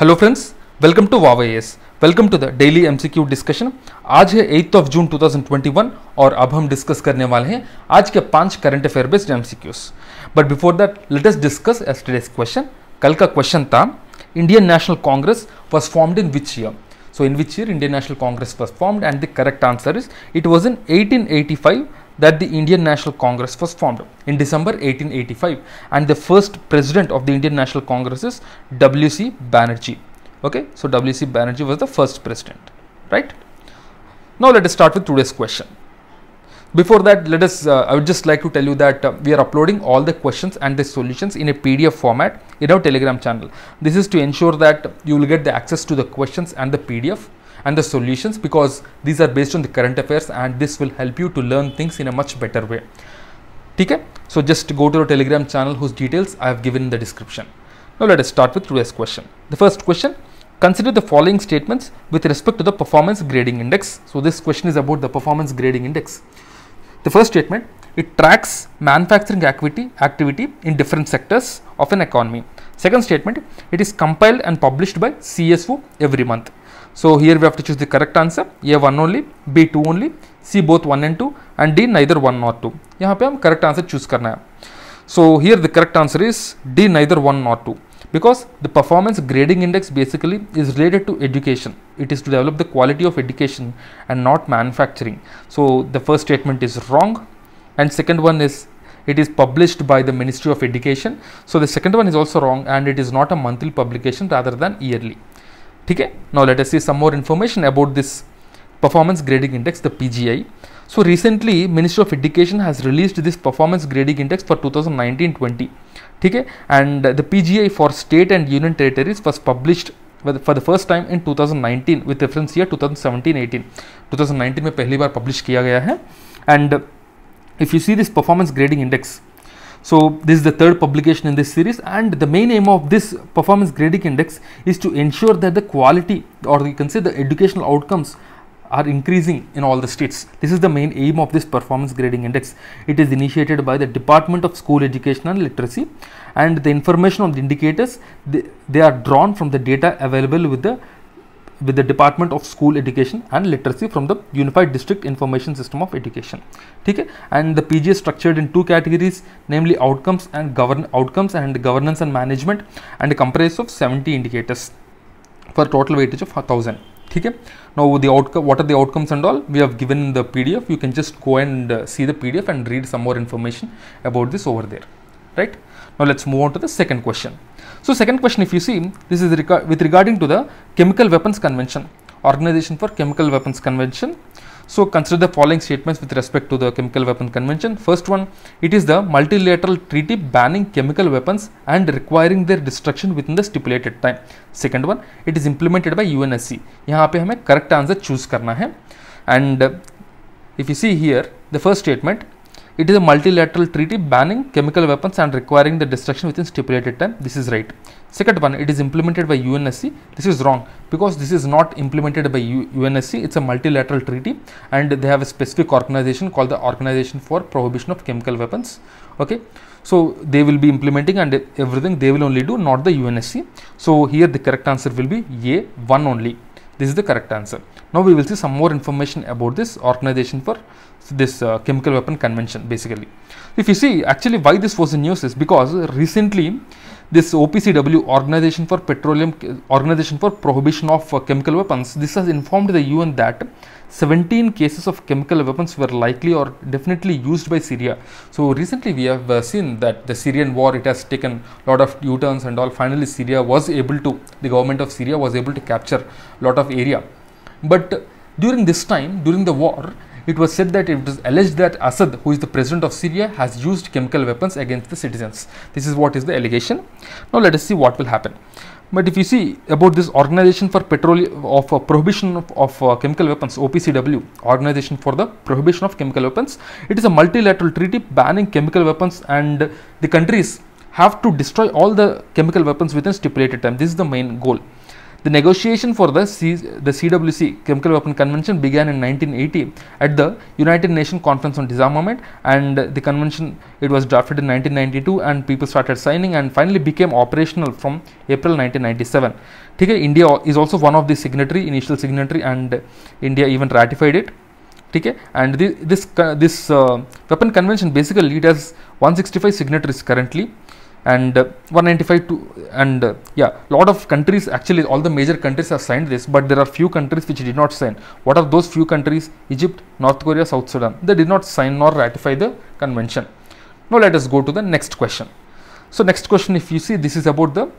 Hello friends, welcome to वावा एस। Welcome to the daily MCQ discussion. आज है 8 जून 2021 और अब हम डिस्कस करने वाले हैं आज के 5 current affair based MCQs. But before that let us discuss yesterday's question. कल का क्वेश्चन था Indian national Congress was formed in which year. So in which year Indian National Congress was formed, and the correct answer is it was in 1885 that the Indian National Congress was formed in December 1885, and the first president of the Indian National Congress is W.C. Banerjee. Okay, so W.C. Banerjee was the first president, right? Now let us start with today's question. Before that, I would just like to tell you that we are uploading all the questions and the solutions in a PDF format in our Telegram channel. This is to ensure that you will get the access to the questions and the PDF and the solutions, because these are based on the current affairs and this will help you to learn things in a much better way. Okay? So just go to our Telegram channel whose details I have given in the description. Now let us start with today's question. The first question: consider the following statements with respect to the performance grading index. So this question is about the performance grading index. The first statement: it tracks manufacturing activity in different sectors of an economy. Second statement: it is compiled and published by CSO every month. So here we have to choose the correct answer. A 1 only, B 2 only, C both 1 and 2, and D neither 1 nor 2. यहाँ पे हम correct answer choose करना है. So here the correct answer is D neither 1 nor 2. Because the performance grading index basically is related to education. It is to develop the quality of education and not manufacturing. So the first statement is wrong, and second one is it is published by the Ministry of Education. So the second one is also wrong, and it is not a monthly publication rather than yearly. Okay? Now let us see some more information about this performance grading index, the PGI. So recently Ministry of Education has released this performance grading index for 2019-20. Okay? And the PGI for state and union territories was published for the first time in 2019 with reference year 2017-18. 2019 में पहली बार publish किया गया है. And if you see this performance grading index, so this is the third publication in this series, and the main aim of this performance grading index is to ensure that the quality, or you can say the educational outcomes, are increasing in all the states. This is the main aim of this performance grading index. It is initiated by the Department of School Education and Literacy, and the information on the indicators, they are drawn from the data available with the Department of School Education and Literacy from the Unified District Information System of Education. Okay? And the PG is structured in 2 categories, namely outcomes and governance and management, and comprised of 70 indicators for a total weightage of 1000. Okay? Now what are the outcomes and all, we have given in the PDF. You can just go and see the PDF and read some more information about this over there, right? Now let's move on to the second question. So second question, if you see, this is with regarding to the Chemical Weapons Convention, Organization for Chemical Weapons Convention. So consider the following statements with respect to the Chemical Weapons Convention. First one: it is the multilateral treaty banning chemical weapons and requiring their destruction within the stipulated time. Second one: it is implemented by UNSC. यहाँ पे हमें correct answer choose करना है. And if you see here, the first statement: it is a multilateral treaty banning chemical weapons and requiring the destruction within stipulated time. This is right. Second one: it is implemented by UNSC. This is wrong, because this is not implemented by UNSC. It's a multilateral treaty, and they have a specific organization called the Organization for Prohibition of Chemical Weapons. Okay, so they will be implementing, and everything they will only do, not the UNSC. So here the correct answer will be A 1 only. This is the correct answer. Now we will see some more information about this organization for this Chemical Weapon Convention. Basically, if you see, actually why this was in news is because recently this OPCW, Organization for Prohibition of Chemical Weapons, this has informed the UN that 17 cases of chemical weapons were likely or definitely used by Syria. So recently we have seen that the Syrian war, it has taken a lot of U-turns and all. Finally the government of Syria was able to capture a lot of area. But during this time, during the war, it was said that it was alleged that Assad, who is the president of Syria, has used chemical weapons against the citizens. This is what is the allegation. Now let us see what will happen. But if you see about this Organization for Prohibition of Chemical Weapons, OPCW, Organization for the Prohibition of Chemical Weapons, it is a multilateral treaty banning chemical weapons, and the countries have to destroy all the chemical weapons within stipulated time. This is the main goal. The negotiation for the CWC Chemical Weapon Convention began in 1980 at the United Nations Conference on Disarmament, and the convention, it was drafted in 1992 and people started signing and finally became operational from April 1997. ठीक है, India is also one of the signatory, initial signatory, and India even ratified it. ठीक है, and this weapon convention basically it has 165 signatories currently, and 195 to, and yeah, lot of countries, actually all the major countries have signed this, but there are few countries which did not sign. What are those few countries? Egypt, North Korea, South Sudan. They did not sign nor ratify the convention. Now let us go to the next question. So next question, if you see, this is about the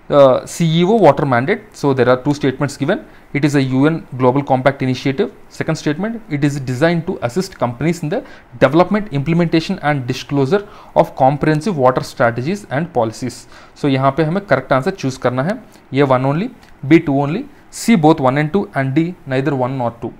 CEO water mandate. So there are two statements given. It is a UN Global Compact initiative. Second statement, it is designed to assist companies in the development, implementation and disclosure of comprehensive water strategies and policies. So यहाँ पे हमें correct answer choose करना है. ये 1 only, B 2 only, C both 1 and 2, and D neither 1 nor 2.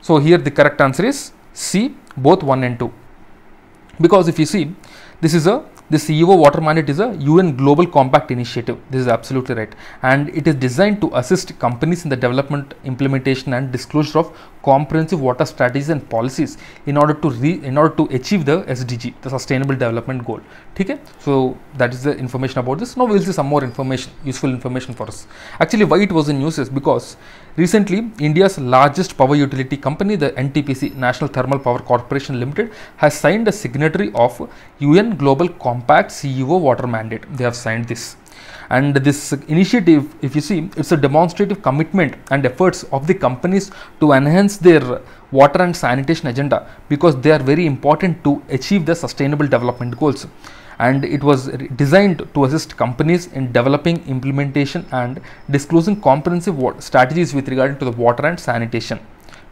So here the correct answer is C both 1 and 2. Because if you see, the CEO water mandate is a UN Global Compact initiative. This is absolutely right, and it is designed to assist companies in the development, implementation and disclosure of comprehensive water strategies and policies in order to achieve the SDG, the Sustainable Development Goal. Okay, so that is the information about this. Now we will see some more information, useful information for us. Actually, why it was in news is because recently India's largest power utility company, the NTPC, National Thermal Power Corporation Limited, has signed a signatory of UN Global Compact CEO water mandate. They have signed this. And this initiative, if you see, it's a demonstrative commitment and efforts of the companies to enhance their water and sanitation agenda, because they are very important to achieve the sustainable development goals. And it was designed to assist companies in developing, implementation and disclosing comprehensive strategies with regard to the water and sanitation.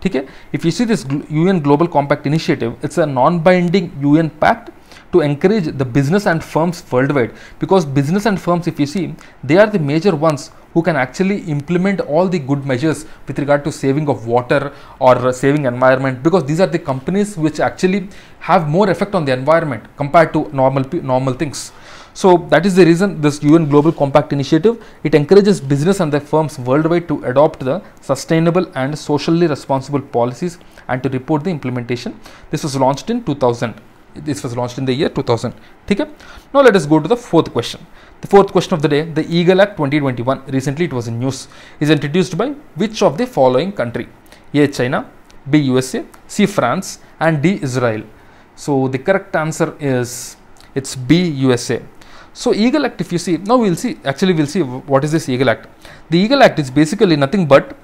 Okay? If you see this UN Global Compact initiative, it's a non-binding UN pact to encourage the business and firms worldwide, because business and firms, if you see, they are the major ones who can actually implement all the good measures with regard to saving of water or saving environment, because these are the companies which actually have more effect on the environment compared to normal things. So that is the reason this UN Global Compact initiative, it encourages business and the firms worldwide to adopt the sustainable and socially responsible policies and to report the implementation. This was launched in 2000. This was launched in the year 2000. Okay? Now let us go to the fourth question. The fourth question of the day, the Eagle Act 2021, recently it was in news, is introduced by which of the following country? A. China, B. USA, C. France, and D. Israel. So the correct answer is, it's B. USA. So Eagle Act, if you see, now we'll see what is this Eagle Act. The Eagle Act is basically nothing but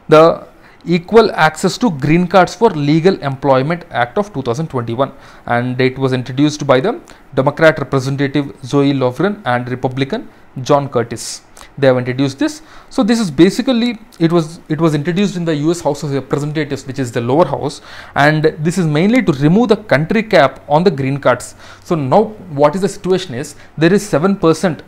the Equal Access to Green Cards for Legal Employment Act of 2021, and it was introduced by the Democrat Representative Zoe Lofgren and Republican John Curtis. They have introduced this. So this is basically, it was introduced in the US House of Representatives, which is the lower house, and this is mainly to remove the country cap on the green cards. So now what is the situation is, there is 7%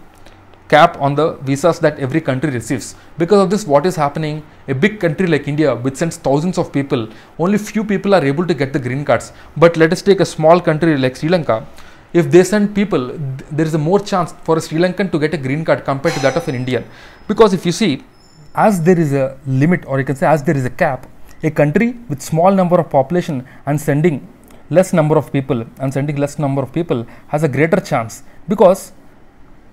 cap on the visas that every country receives. Because of this, what is happening, a big country like India, which sends thousands of people, only few people are able to get the green cards. But let us take a small country like Sri Lanka. If they send people, there is a more chance for a Sri Lankan to get a green card compared to that of an Indian. Because if you see, as there is a limit, or you can say as there is a cap, a country with small number of population and sending less number of people has a greater chance, because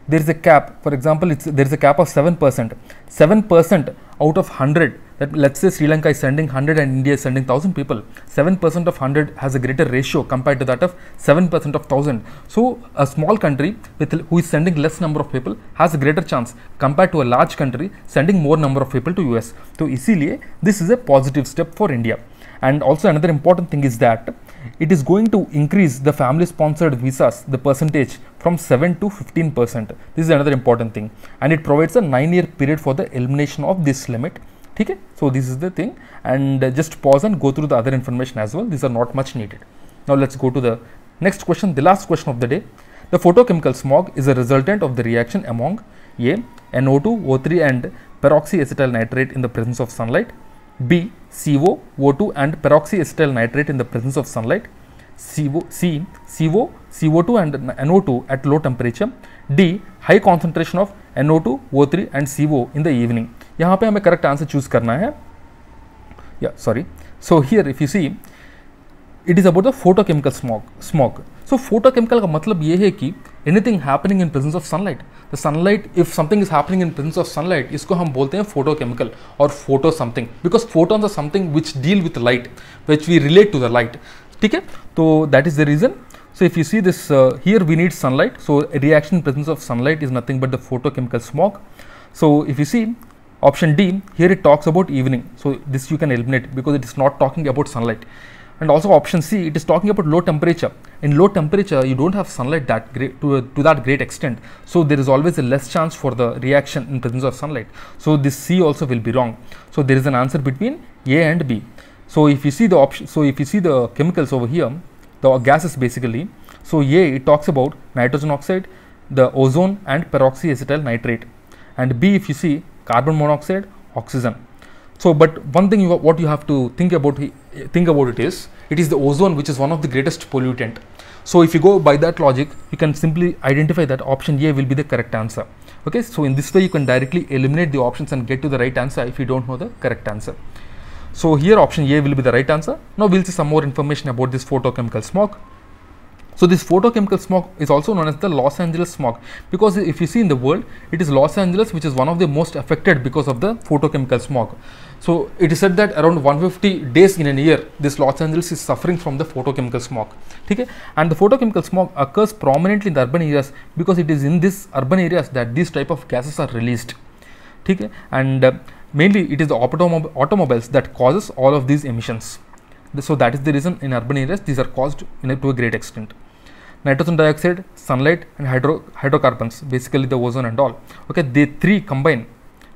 there is a cap. For example, there is a cap of 7%. 7% out of 100, that let's say Sri Lanka is sending 100 and India is sending 1000 people. 7% of 100 has a greater ratio compared to that of 7% of 1000. So a small country who is sending less number of people has a greater chance compared to a large country sending more number of people to US. So इसीलिए this is a positive step for India. And also another important thing is that it is going to increase the family sponsored visas, the percentage, from 7 to 15%. This is another important thing, and it provides a 9-year period for the elimination of this limit. Okay? So this is the thing, and just pause and go through the other information as well. These are not much needed. Now let's go to the next question, the last question of the day. The photochemical smog is a resultant of the reaction among A. NO2, O3 and peroxyacetyl nitrate in the presence of sunlight, B. CO, O2 and peroxyacetyl nitrate in the presence of sunlight, C. CO, CO2 and NO2 at low temperature, D. High concentration of NO2, O3 and CO in the evening. यहाँ पे हमें correct answer choose करना है। या sorry, so here if you see it is about the photochemical smog. So photochemical का मतलब ये है कि anything happening in presence of sunlight. The sunlight, if something is happening in presence of sunlight, इसको हम बोलते हैं फोटोकेमिकल और photo something, because photons are something which deal with light, which we relate to the light. ठीक है, तो that is the reason. So if you see this, here we need sunlight, so a reaction in presence of sunlight is nothing but the photochemical smog. So if you see option D, here it talks about evening, so this you can eliminate because it is not talking about sunlight. And also option C, it is talking about low temperature. In low temperature you don't have sunlight that great to that great extent, so there is always a less chance for the reaction in presence of sunlight. So this C also will be wrong. So there is an answer between A and B. So if you see the option, so if you see the chemicals over here, the gases basically, so A, it talks about nitrogen oxide, the ozone and peroxyacetyl nitrate, and B, if you see, carbon monoxide, oxygen. So but one thing what you have to think about it is the ozone, which is one of the greatest pollutant. So if you go by that logic, you can simply identify that option A will be the correct answer. Okay, so in this way you can directly eliminate the options and get to the right answer if you don't know the correct answer. So here option A will be the right answer. Now we'll see some more information about this photochemical smog. So this photochemical smog is also known as the Los Angeles smog, because if you see in the world, it is Los Angeles which is one of the most affected because of the photochemical smog. So it is said that around 150 days in a year, this Los Angeles is suffering from the photochemical smog. Okay? And the photochemical smog occurs prominently in the urban areas because it is in these urban areas that these type of gases are released. Okay? And mainly it is the automobiles that causes all of these emissions. So that is the reason in urban areas these are caused to a great extent. Nitrogen dioxide, sunlight and hydrocarbons, basically the ozone and all. Okay, they three combine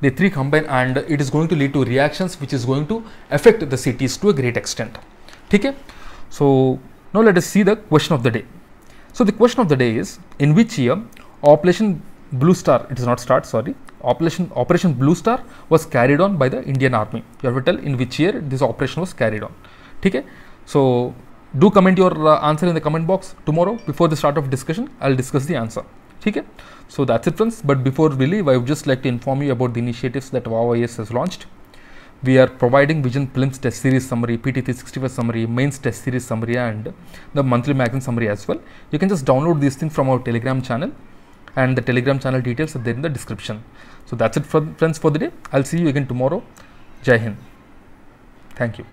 and it is going to lead to reactions which is going to affect the cities to a great extent. Okay? So now let us see the question of the day. So the question of the day is, in which year Operation Blue Star, it is not start, sorry, Operation Blue Star was carried on by the Indian Army. You have to tell in which year this operation was carried on. Okay? So do comment your answer in the comment box. Tomorrow before the start of discussion I will discuss the answer. Okay? So that's it friends, but before we leave I would just like to inform you about the initiatives that WOW IAS has launched. We are providing Vision Prelims Test Series Summary, PT365 Summary, Mains Test Series Summary and the monthly magazine summary as well. You can just download these things from our Telegram channel, and the Telegram channel details are there in the description. So that's it friends for the day. I'll see you again tomorrow. Jai Hind. Thank you.